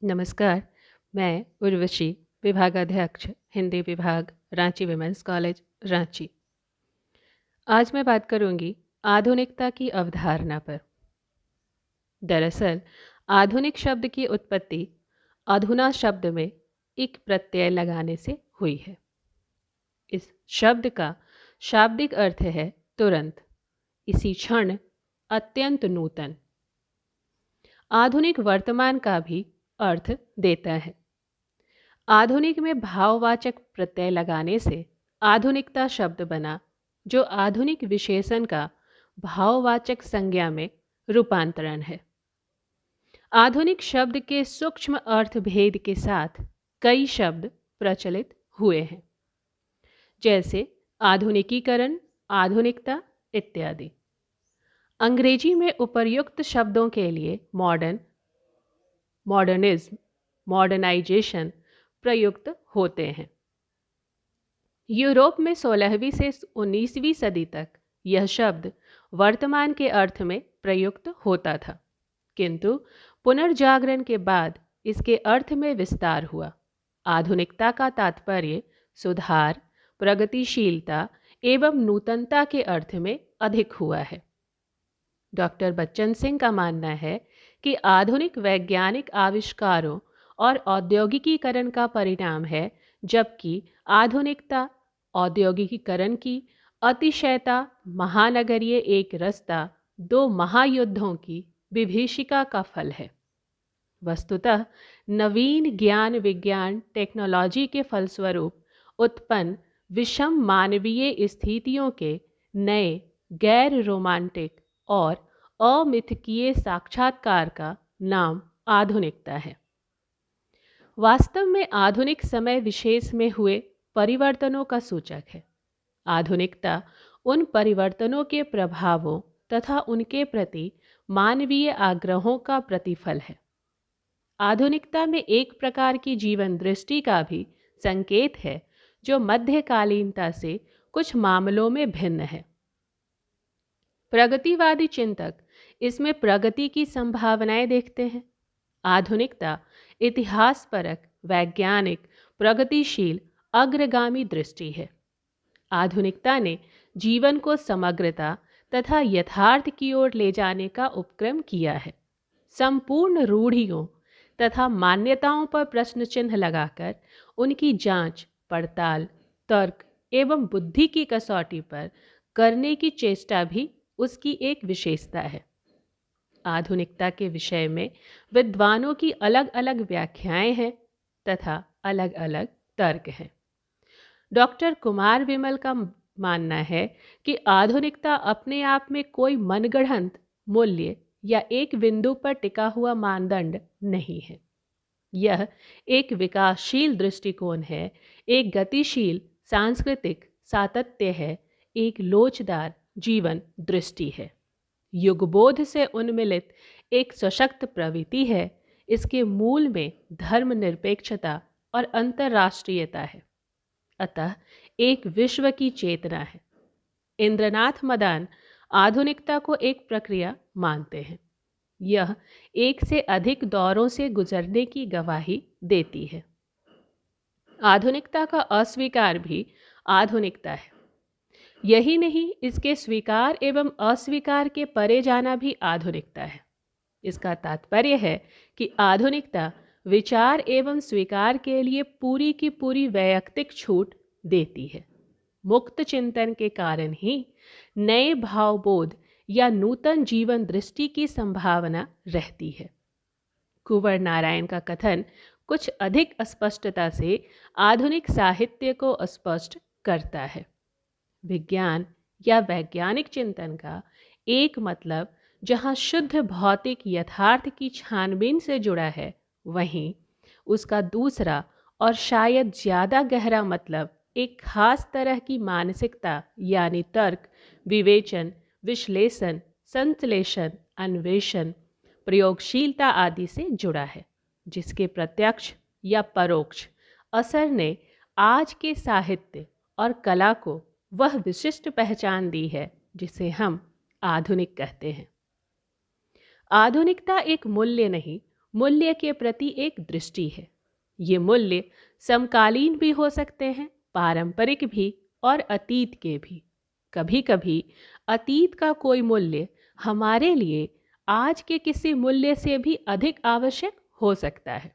नमस्कार। मैं उर्वशी, विभागाध्यक्ष हिंदी विभाग, रांची विमेंस कॉलेज, रांची। आज मैं बात करूंगी आधुनिकता की अवधारणा पर। दरअसल आधुनिक शब्द की उत्पत्ति अधुना शब्द में एक प्रत्यय लगाने से हुई है। इस शब्द का शाब्दिक अर्थ है तुरंत, इसी क्षण, अत्यंत नूतन। आधुनिक वर्तमान का भी अर्थ देता है। आधुनिक में भाववाचक प्रत्यय लगाने से आधुनिकता शब्द बना, जो आधुनिक विशेषण का भाववाचक संज्ञा में रूपांतरण है। आधुनिक शब्द के सूक्ष्म अर्थ भेद के साथ कई शब्द प्रचलित हुए हैं, जैसे आधुनिकीकरण, आधुनिकता इत्यादि। अंग्रेजी में उपर्युक्त शब्दों के लिए मॉडर्न, मॉडर्निज्म, मॉडर्नाइजेशन प्रयुक्त होते हैं। यूरोप में 16वीं से 19वीं सदी तक यह शब्द वर्तमान के अर्थ में प्रयुक्त होता था, किंतु पुनर्जागरण के बाद इसके अर्थ में विस्तार हुआ। आधुनिकता का तात्पर्य सुधार, प्रगतिशीलता एवं नूतनता के अर्थ में अधिक हुआ है। डॉक्टर बच्चन सिंह का मानना है कि आधुनिक वैज्ञानिक आविष्कारों और औद्योगिकीकरण का परिणाम है, जबकि आधुनिकता औद्योगिकीकरण की अतिशयता, महानगरीय एक रास्ता, दो महायुद्धों की विभीषिका का फल है। वस्तुतः नवीन ज्ञान विज्ञान टेक्नोलॉजी के फलस्वरूप उत्पन्न विषम मानवीय स्थितियों के नए, गैर रोमांटिक और अमिथकीय साक्षात्कार का नाम आधुनिकता है। वास्तव में आधुनिक समय विशेष में हुए परिवर्तनों का सूचक है। आधुनिकता उन परिवर्तनों के प्रभावों तथा उनके प्रति मानवीय आग्रहों का प्रतिफल है। आधुनिकता में एक प्रकार की जीवन दृष्टि का भी संकेत है, जो मध्यकालीनता से कुछ मामलों में भिन्न है। प्रगतिवादी चिंतक इसमें प्रगति की संभावनाएं देखते हैं। आधुनिकता इतिहासपरक, वैज्ञानिक, प्रगतिशील, अग्रगामी दृष्टि है। आधुनिकता ने जीवन को समग्रता तथा यथार्थ की ओर ले जाने का उपक्रम किया है। संपूर्ण रूढ़ियों तथा मान्यताओं पर प्रश्न चिन्ह लगाकर उनकी जांच पड़ताल, तर्क एवं बुद्धि की कसौटी पर करने की चेष्टा भी उसकी एक विशेषता है। आधुनिकता के विषय में विद्वानों की अलग अलग व्याख्याएं हैं तथा अलग अलग तर्क हैं। डॉक्टर कुमार विमल का मानना है कि आधुनिकता अपने आप में कोई मनगढ़ंत मूल्य या एक बिंदु पर टिका हुआ मानदंड नहीं है। यह एक विकासशील दृष्टिकोण है, एक गतिशील सांस्कृतिक सातत्य है, एक लोचदार जीवन दृष्टि है, युगबोध से उन्मिलित एक सशक्त प्रवृत्ति है। इसके मूल में धर्मनिरपेक्षता और अंतर्राष्ट्रीयता है, अतः एक विश्व की चेतना है। इंद्रनाथ मदान आधुनिकता को एक प्रक्रिया मानते हैं। यह एक से अधिक दौरों से गुजरने की गवाही देती है। आधुनिकता का अस्वीकार भी आधुनिकता है। यही नहीं, इसके स्वीकार एवं अस्वीकार के परे जाना भी आधुनिकता है। इसका तात्पर्य है कि आधुनिकता विचार एवं स्वीकार के लिए पूरी की पूरी वैयक्तिक छूट देती है। मुक्त चिंतन के कारण ही नए भावबोध या नूतन जीवन दृष्टि की संभावना रहती है। कुंवर नारायण का कथन कुछ अधिक स्पष्टता से आधुनिक साहित्य को स्पष्ट करता है। विज्ञान या वैज्ञानिक चिंतन का एक मतलब जहाँ शुद्ध भौतिक यथार्थ की छानबीन से जुड़ा है, वहीं उसका दूसरा और शायद ज़्यादा गहरा मतलब एक खास तरह की मानसिकता यानी तर्क, विवेचन, विश्लेषण, संश्लेषण, अन्वेषण, प्रयोगशीलता आदि से जुड़ा है, जिसके प्रत्यक्ष या परोक्ष असर ने आज के साहित्य और कला को वह विशिष्ट पहचान दी है जिसे हम आधुनिक कहते हैं। आधुनिकता एक मूल्य नहीं, मूल्य के प्रति एक दृष्टि है। ये मूल्य समकालीन भी हो सकते हैं, पारंपरिक भी और अतीत के भी। कभी कभी अतीत का कोई मूल्य हमारे लिए आज के किसी मूल्य से भी अधिक आवश्यक हो सकता है,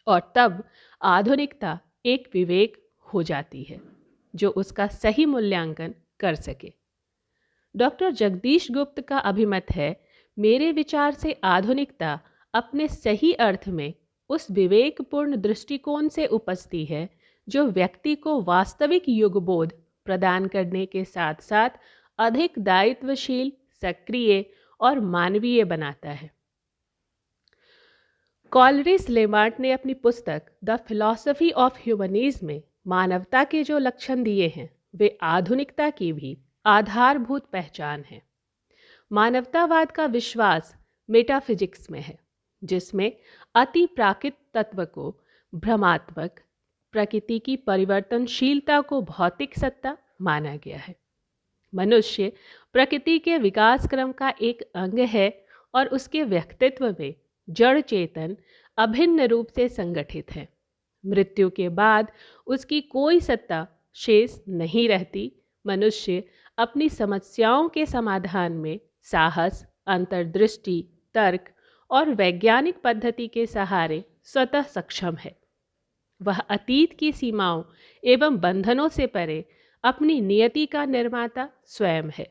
और तब आधुनिकता एक विवेक हो जाती है जो उसका सही मूल्यांकन कर सके। डॉक्टर जगदीश गुप्त का अभिमत है, मेरे विचार से आधुनिकता अपने सही अर्थ में उस विवेकपूर्ण दृष्टिकोण से उपजती है जो व्यक्ति को वास्तविक युगबोध प्रदान करने के साथ साथ अधिक दायित्वशील, सक्रिय और मानवीय बनाता है। कॉलरिस लेमार्ट ने अपनी पुस्तक द फिलॉसफी ऑफ ह्यूमनिज्म में मानवता के जो लक्षण दिए हैं वे आधुनिकता की भी आधारभूत पहचान है। मानवतावाद का विश्वास मेटाफिजिक्स में है, जिसमें अति प्राकृत तत्व को भ्रमात्मक, प्रकृति की परिवर्तनशीलता को भौतिक सत्ता माना गया है। मनुष्य प्रकृति के विकास क्रम का एक अंग है और उसके व्यक्तित्व में जड़ चेतन अभिन्न रूप से संगठित है। मृत्यु के बाद उसकी कोई सत्ता शेष नहीं रहती। मनुष्य अपनी समस्याओं के समाधान में साहस, अंतर्दृष्टि, तर्क और वैज्ञानिक पद्धति के सहारे स्वतः सक्षम है। वह अतीत की सीमाओं एवं बंधनों से परे अपनी नियति का निर्माता स्वयं है।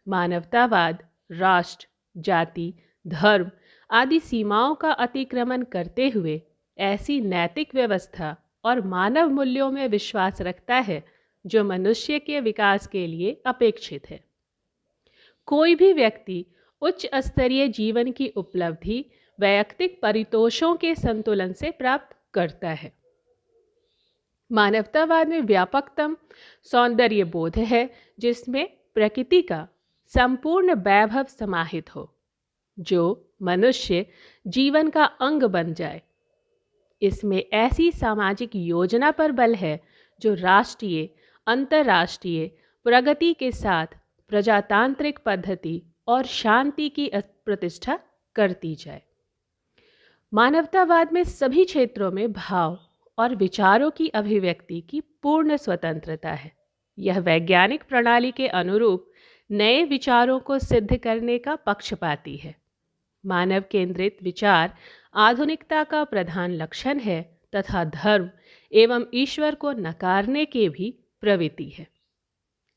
मानवतावाद राष्ट्र, जाति, धर्म आदि सीमाओं का अतिक्रमण करते हुए ऐसी नैतिक व्यवस्था और मानव मूल्यों में विश्वास रखता है जो मनुष्य के विकास के लिए अपेक्षित है। कोई भी व्यक्ति उच्च स्तरीय जीवन की उपलब्धि वैयक्तिक परितोषों के संतुलन से प्राप्त करता है। मानवतावाद में व्यापकतम सौंदर्य बोध है, जिसमें प्रकृति का संपूर्ण वैभव समाहित हो, जो मनुष्य जीवन का अंग बन जाए। इसमें ऐसी सामाजिक योजना पर बल है जो राष्ट्रीय, अंतर्राष्ट्रीय प्रगति के साथ प्रजातांत्रिक पद्धति और शांति की प्रतिष्ठा करती जाए। मानवतावाद में सभी क्षेत्रों में भाव और विचारों की अभिव्यक्ति की पूर्ण स्वतंत्रता है। यह वैज्ञानिक प्रणाली के अनुरूप नए विचारों को सिद्ध करने का पक्षपाती है। मानव केंद्रित विचार आधुनिकता का प्रधान लक्षण है तथा धर्म एवं ईश्वर को नकारने की भी प्रवृत्ति है।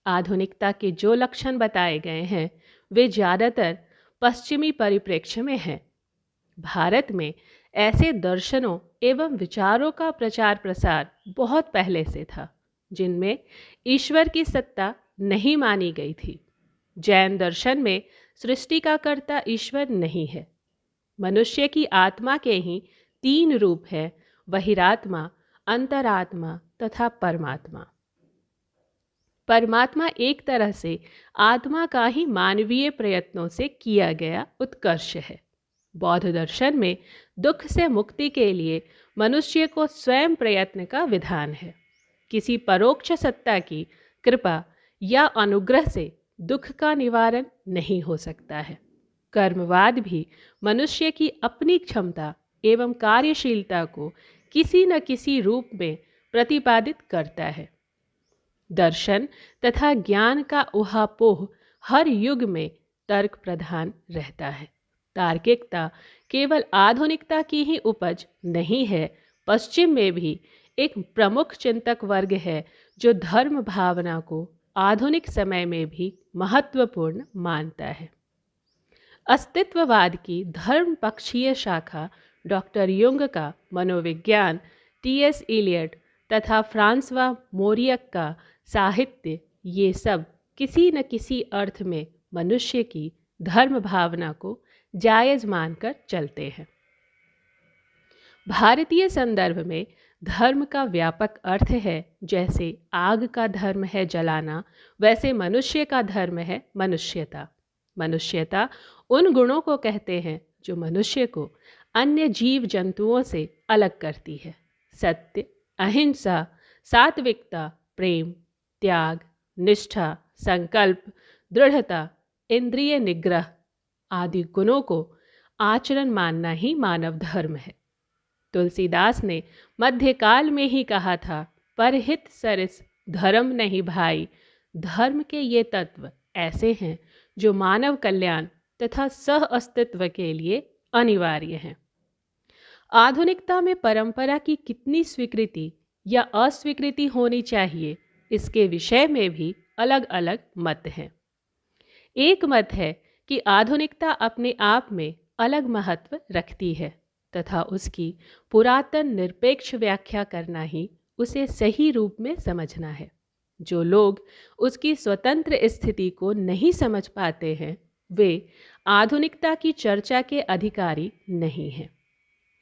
आधुनिकता के जो लक्षण बताए गए हैं वे ज़्यादातर पश्चिमी परिप्रेक्ष्य में हैं। भारत में ऐसे दर्शनों एवं विचारों का प्रचार प्रसार बहुत पहले से था जिनमें ईश्वर की सत्ता नहीं मानी गई थी। जैन दर्शन में सृष्टि का कर्ता ईश्वर नहीं है। मनुष्य की आत्मा के ही तीन रूप हैं, बहिरात्मा, अंतरात्मा तथा परमात्मा। परमात्मा एक तरह से आत्मा का ही मानवीय प्रयत्नों से किया गया उत्कर्ष है। बौद्ध दर्शन में दुख से मुक्ति के लिए मनुष्य को स्वयं प्रयत्न का विधान है। किसी परोक्ष सत्ता की कृपा या अनुग्रह से दुख का निवारण नहीं हो सकता है। कर्मवाद भी मनुष्य की अपनी क्षमता एवं कार्यशीलता को किसी न किसी रूप में प्रतिपादित करता है। दर्शन तथा ज्ञान का उहापोह हर युग में तर्क प्रधान रहता है। तार्किकता केवल आधुनिकता की ही उपज नहीं है, पश्चिम में भी एक प्रमुख चिंतक वर्ग है जो धर्म भावना को आधुनिक समय में भी महत्वपूर्ण मानता है। अस्तित्ववाद की धर्म पक्षीय शाखा डॉक्टर युंग का मनोविज्ञान, टी.एस. इलियट तथा फ्रांसवा मोरियक का साहित्य, ये सब किसी न किसी अर्थ में मनुष्य की धर्म भावना को जायज मानकर चलते हैं। भारतीय संदर्भ में धर्म का व्यापक अर्थ है, जैसे आग का धर्म है जलाना, वैसे मनुष्य का धर्म है मनुष्यता। मनुष्यता उन गुणों को कहते हैं जो मनुष्य को अन्य जीव जंतुओं से अलग करती है। सत्य, अहिंसा, सात्विकता, प्रेम, त्याग, निष्ठा, संकल्प, दृढ़ता, इंद्रिय निग्रह आदि गुणों को आचरण मानना ही मानव धर्म है। तुलसीदास ने मध्यकाल में ही कहा था, परहित सरिस धर्म नहीं भाई। धर्म के ये तत्व ऐसे हैं जो मानव कल्याण तथा सह अस्तित्व के लिए अनिवार्य हैं। आधुनिकता में परंपरा की कितनी स्वीकृति या अस्वीकृति होनी चाहिए, इसके विषय में भी अलग अलग मत हैं। एक मत है कि आधुनिकता अपने आप में अलग महत्व रखती है तथा उसकी पुरातन निरपेक्ष व्याख्या करना ही उसे सही रूप में समझना है। जो लोग उसकी स्वतंत्र स्थिति को नहीं समझ पाते हैं, वे आधुनिकता की चर्चा के अधिकारी नहीं हैं।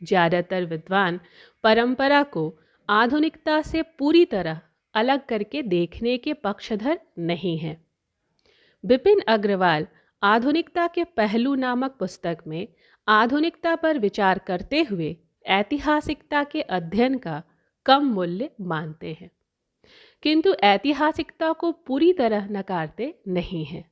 ज़्यादातर विद्वान परंपरा को आधुनिकता से पूरी तरह अलग करके देखने के पक्षधर नहीं हैं। विपिन अग्रवाल आधुनिकता के पहलू नामक पुस्तक में आधुनिकता पर विचार करते हुए ऐतिहासिकता के अध्ययन का कम मूल्य मानते हैं, किंतु ऐतिहासिकता को पूरी तरह नकारते नहीं हैं।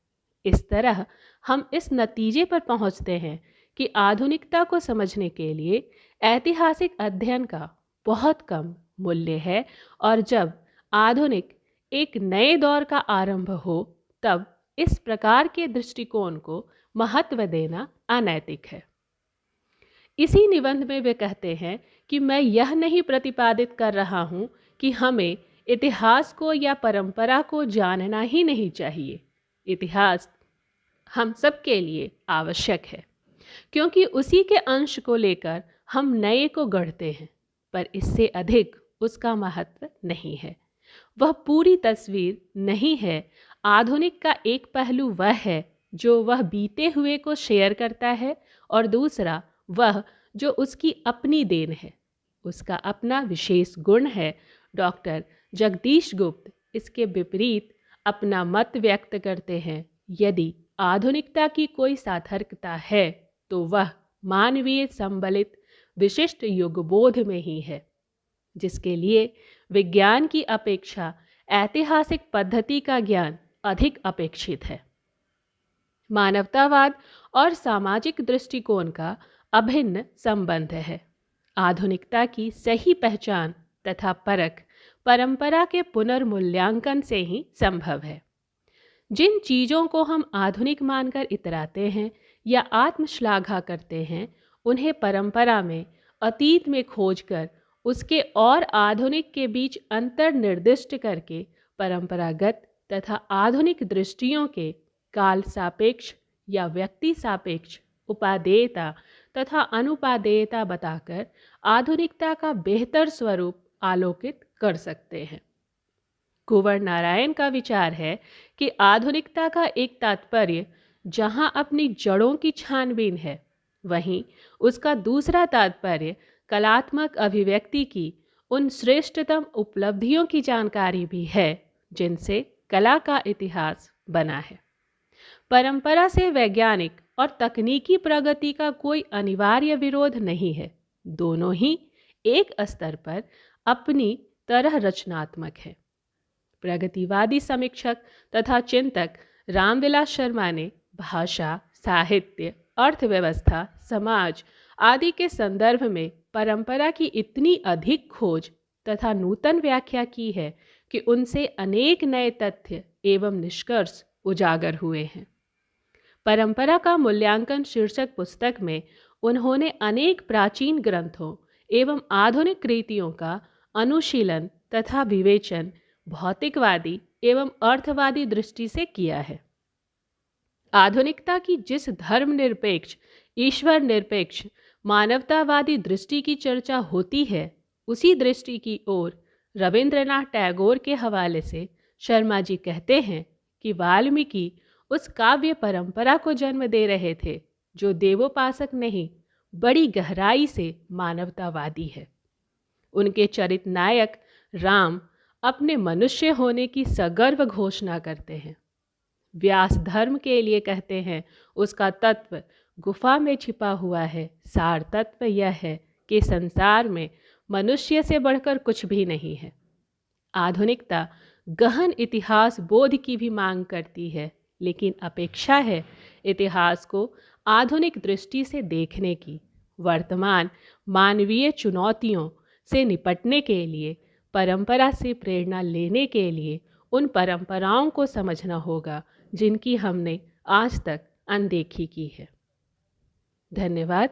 इस तरह हम इस नतीजे पर पहुंचते हैं कि आधुनिकता को समझने के लिए ऐतिहासिक अध्ययन का बहुत कम मूल्य है, और जब आधुनिक एक नए दौर का आरंभ हो तब इस प्रकार के दृष्टिकोण को महत्व देना अनैतिक है। इसी निबंध में वे कहते हैं कि मैं यह नहीं प्रतिपादित कर रहा हूं कि हमें इतिहास को या परंपरा को जानना ही नहीं चाहिए। इतिहास हम सबके लिए आवश्यक है, क्योंकि उसी के अंश को लेकर हम नए को गढ़ते हैं, पर इससे अधिक उसका महत्व नहीं है। वह पूरी तस्वीर नहीं है। आधुनिक का एक पहलू वह है जो वह बीते हुए को शेयर करता है, और दूसरा वह जो उसकी अपनी देन है, उसका अपना विशेष गुण है। डॉक्टर जगदीश गुप्त इसके विपरीत अपना मत व्यक्त करते हैं। यदि आधुनिकता की कोई सार्थकता है तो वह मानवीय संबलित विशिष्ट युगबोध में ही है, जिसके लिए विज्ञान की अपेक्षा ऐतिहासिक पद्धति का ज्ञान अधिक अपेक्षित है। मानवतावाद और सामाजिक दृष्टिकोण का अभिन्न संबंध है। आधुनिकता की सही पहचान तथा परख परंपरा के पुनर्मूल्यांकन से ही संभव है। जिन चीज़ों को हम आधुनिक मानकर इतराते हैं या आत्मश्लाघा करते हैं, उन्हें परंपरा में अतीत में खोजकर उसके और आधुनिक के बीच अंतर निर्दिष्ट करके परंपरागत तथा आधुनिक दृष्टियों के काल सापेक्ष या व्यक्ति सापेक्ष उपादेयता तथा अनुपादेयता बताकर आधुनिकता का बेहतर स्वरूप आलोकित कर सकते हैं। कुंवर नारायण का विचार है कि आधुनिकता का एक तात्पर्य जहां अपनी जड़ों की छानबीन है, वहीं उसका दूसरा तात्पर्य कलात्मक अभिव्यक्ति की उन श्रेष्ठतम उपलब्धियों की जानकारी भी है जिनसे कला का इतिहास बना है। परंपरा से वैज्ञानिक और तकनीकी प्रगति का कोई अनिवार्य विरोध नहीं है। दोनों ही एक स्तर पर अपनी तरह रचनात्मक है। प्रगतिवादी समीक्षक तथा चिंतक रामविलास शर्मा ने भाषा, साहित्य, अर्थव्यवस्था, समाज आदि के संदर्भ में परंपरा की इतनी अधिक खोज तथा नूतन व्याख्या की है कि उनसे अनेक नए तथ्य एवं निष्कर्ष उजागर हुए हैं। परंपरा का मूल्यांकन शीर्षक पुस्तक में उन्होंने अनेक प्राचीन ग्रंथों एवं आधुनिक रीतियों का अनुशीलन तथा विवेचन भौतिकवादी एवं अर्थवादी दृष्टि से किया है। आधुनिकता की जिस धर्मनिरपेक्ष, ईश्वर निरपेक्ष, मानवतावादी दृष्टि की चर्चा होती है, उसी दृष्टि की ओर रविंद्रनाथ टैगोर के हवाले से शर्मा जी कहते हैं कि वाल्मीकि उस काव्य परंपरा को जन्म दे रहे थे जो देवोपासक नहीं, बड़ी गहराई से मानवतावादी है। उनके चरित नायक राम अपने मनुष्य होने की सगर्व घोषणा करते हैं। व्यास धर्म के लिए कहते हैं उसका तत्व गुफा में छिपा हुआ है। सार तत्व यह है कि संसार में मनुष्य से बढ़कर कुछ भी नहीं है। आधुनिकता गहन इतिहास बोध की भी मांग करती है, लेकिन अपेक्षा है इतिहास को आधुनिक दृष्टि से देखने की, वर्तमान मानवीय चुनौतियों से निपटने के लिए, परंपरा से प्रेरणा लेने के लिए उन परंपराओं को समझना होगा जिनकी हमने आज तक अनदेखी की है। धन्यवाद।